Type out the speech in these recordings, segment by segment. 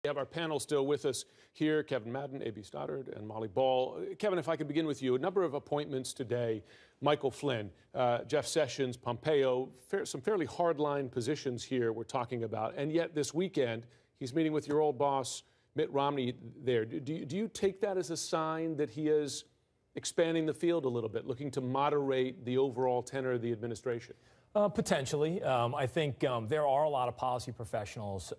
We have our panel still with us here, Kevin Madden, A.B. Stoddard, and Molly Ball. Kevin, if I could begin with you, a number of appointments today. Michael Flynn, Jeff Sessions, Pompeo, some fairly hardline positions here we're talking about. And yet this weekend, he's meeting with your old boss, Mitt Romney, there. Do you take that as a sign that he is expanding the field a little bit, looking to moderate the overall tenor of the administration? Potentially. I think there are a lot of policy professionals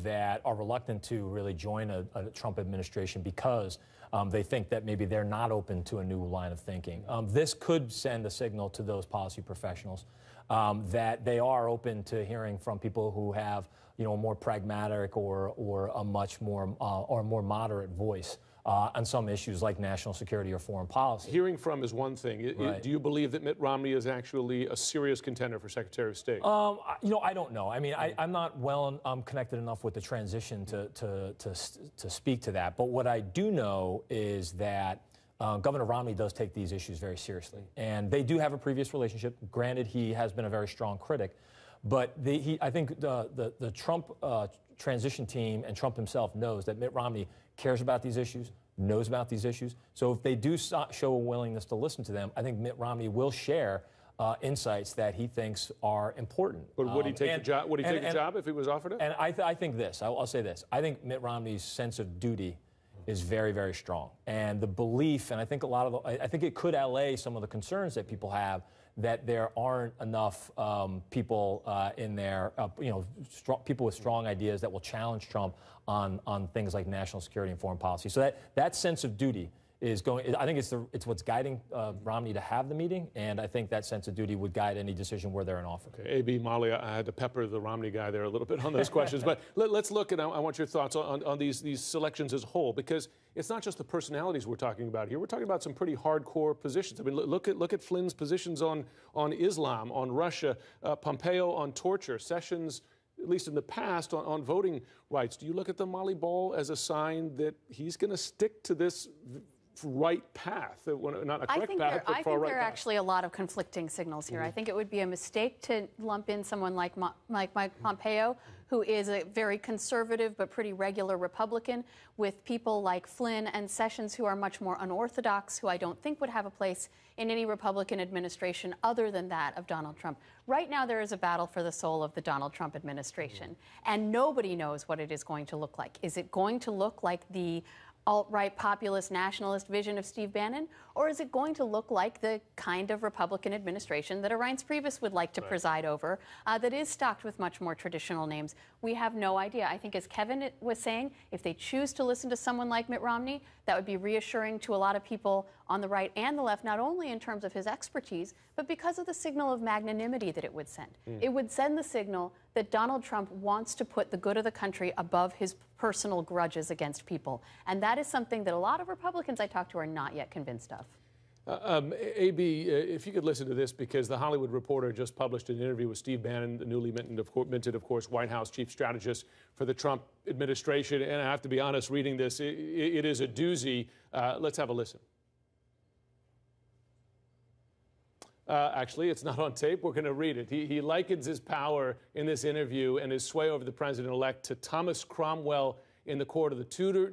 that are reluctant to really join a Trump administration because they think that maybe they're not open to a new line of thinking. This could send a signal to those policy professionals that they are open to hearing from people who have, a more pragmatic or a much more or a more moderate voice on some issues like national security or foreign policy. Hearing from is one thing. Right. Do you believe that Mitt Romney is actually a serious contender for Secretary of State? I don't know. I mean, I'm not well connected enough with the transition to speak to that. But what I do know is that Governor Romney does take these issues very seriously. And they do have a previous relationship. Granted, he has been a very strong critic. But I think the Trump transition team and Trump himself knows that Mitt Romney cares about these issues, knows about these issues. So if they do show a willingness to listen to them, I think Mitt Romney will share insights that he thinks are important. But would he take the job? Would he take the job if he was offered it? And I think this. I'll say this. I think Mitt Romney's sense of duty is very, very strong, and the belief, and I think I think it could allay some of the concerns that people have that there aren't enough people in there, people with strong ideas that will challenge Trump on things like national security and foreign policy. So that sense of duty is going. I think it's what's guiding Romney to have the meeting, and I think that sense of duty would guide any decision where they're in office. Okay, A.B. Molly, I had to pepper the Romney guy there a little bit on those questions, but let's look at. I want your thoughts on these selections as a whole, because it's not just the personalities we're talking about here. We're talking about some pretty hardcore positions. I mean, look at Flynn's positions on Islam, on Russia, Pompeo on torture, Sessions, at least in the past, on voting rights. Do you look at the Molly Ball as a sign that he's going to stick to this right path, not a correct path, but far right path? I think there are actually a lot of conflicting signals here. I think it would be a mistake to lump in someone like Mike Pompeo, who is a very conservative but pretty regular Republican, with people like Flynn and Sessions, who are much more unorthodox, who I don't think would have a place in any Republican administration other than that of Donald Trump. Right now, there is a battle for the soul of the Donald Trump administration, and nobody knows what it is going to look like. Is it going to look like the alt-right populist nationalist vision of Steve Bannon, or is it going to look like the kind of Republican administration that a Reince Priebus would like to preside over, that is stocked with much more traditional names? We have no idea. I think, as Kevin was saying, if they choose to listen to someone like Mitt Romney, that would be reassuring to a lot of people on the right and the left, not only in terms of his expertise, but because of the signal of magnanimity that it would send. It would send the signal that Donald Trump wants to put the good of the country above his personal grudges against people. And that is something that a lot of Republicans I talk to are not yet convinced of. A.B., if you could listen to this, because The Hollywood Reporter just published an interview with Steve Bannon, the newly minted, of course, White House chief strategist for the Trump administration. And I have to be honest, reading this, it is a doozy. Let's have a listen. Actually, it's not on tape. We're going to read it. He likens his power in this interview and his sway over the president-elect to Thomas Cromwell in the court of the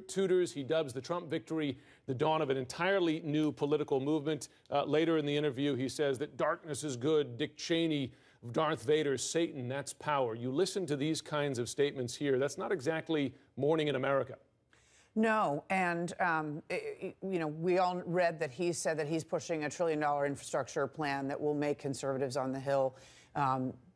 Tudors. He dubs the Trump victory the dawn of an entirely new political movement. Later in the interview, he says that darkness is good, Dick Cheney, Darth Vader, Satan, that's power. You listen to these kinds of statements here. That's not exactly morning in America. No, and, we all read that he said that he's pushing $1 trillion infrastructure plan that will make conservatives on the Hill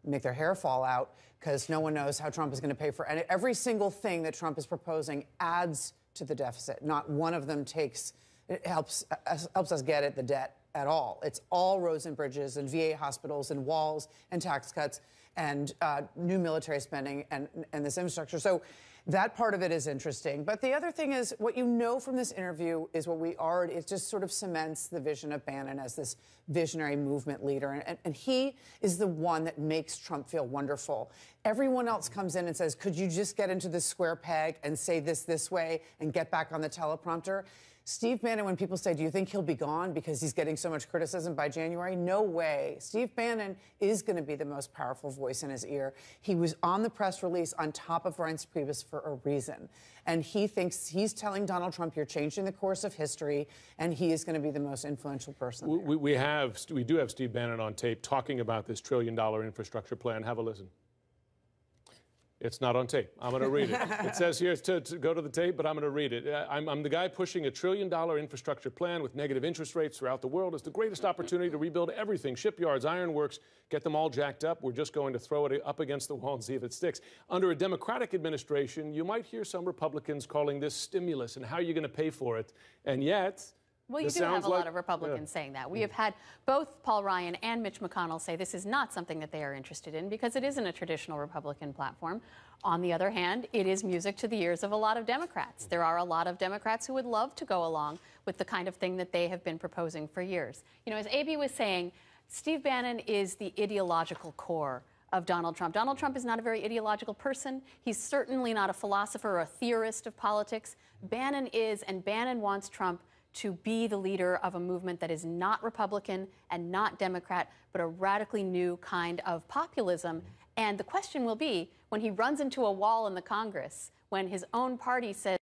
make their hair fall out, because no one knows how Trump is going to pay for it. And every single thing that Trump is proposing adds to the deficit. Not one of them helps us get at the debt at all. It's all roads and bridges and VA hospitals and walls and tax cuts and new military spending and this infrastructure. So that part of it is interesting. But the other thing is, what you know from this interview is it just sort of cements the vision of Bannon as this visionary movement leader. And he is the one that makes Trump feel wonderful. Everyone else comes in and says, could you just get into this square peg and say this way and get back on the teleprompter? Steve Bannon, when people say, do you think he'll be gone because he's getting so much criticism by January? No way. Steve Bannon is going to be the most powerful voice in his ear. He was on the press release on top of Reince Priebus for a reason. And he thinks he's telling Donald Trump, you're changing the course of history, and he is going to be the most influential person there. We do have Steve Bannon on tape talking about this $1 trillion infrastructure plan. Have a listen. It's not on tape. I'm going to read it. It says here to go to the tape, but I'm going to read it. I'm the guy pushing $1 trillion infrastructure plan with negative interest rates throughout the world. It's the greatest opportunity to rebuild everything, shipyards, ironworks, get them all jacked up. We're just going to throw it up against the wall and see if it sticks. Under a Democratic administration, you might hear some Republicans calling this stimulus and how you're going to pay for it. And yet... Well, you do have a lot of Republicans saying that. We have had both Paul Ryan and Mitch McConnell say this is not something that they are interested in because it isn't a traditional Republican platform. On the other hand, it is music to the ears of a lot of Democrats. There are a lot of Democrats who would love to go along with the kind of thing that they have been proposing for years. You know, as A.B. was saying, Steve Bannon is the ideological core of Donald Trump. Donald Trump is not a very ideological person. He's certainly not a philosopher or a theorist of politics. Bannon is, and Bannon wants Trump to be the leader of a movement that is not Republican and not Democrat, but a radically new kind of populism. And the question will be, when he runs into a wall in the Congress, when his own party says,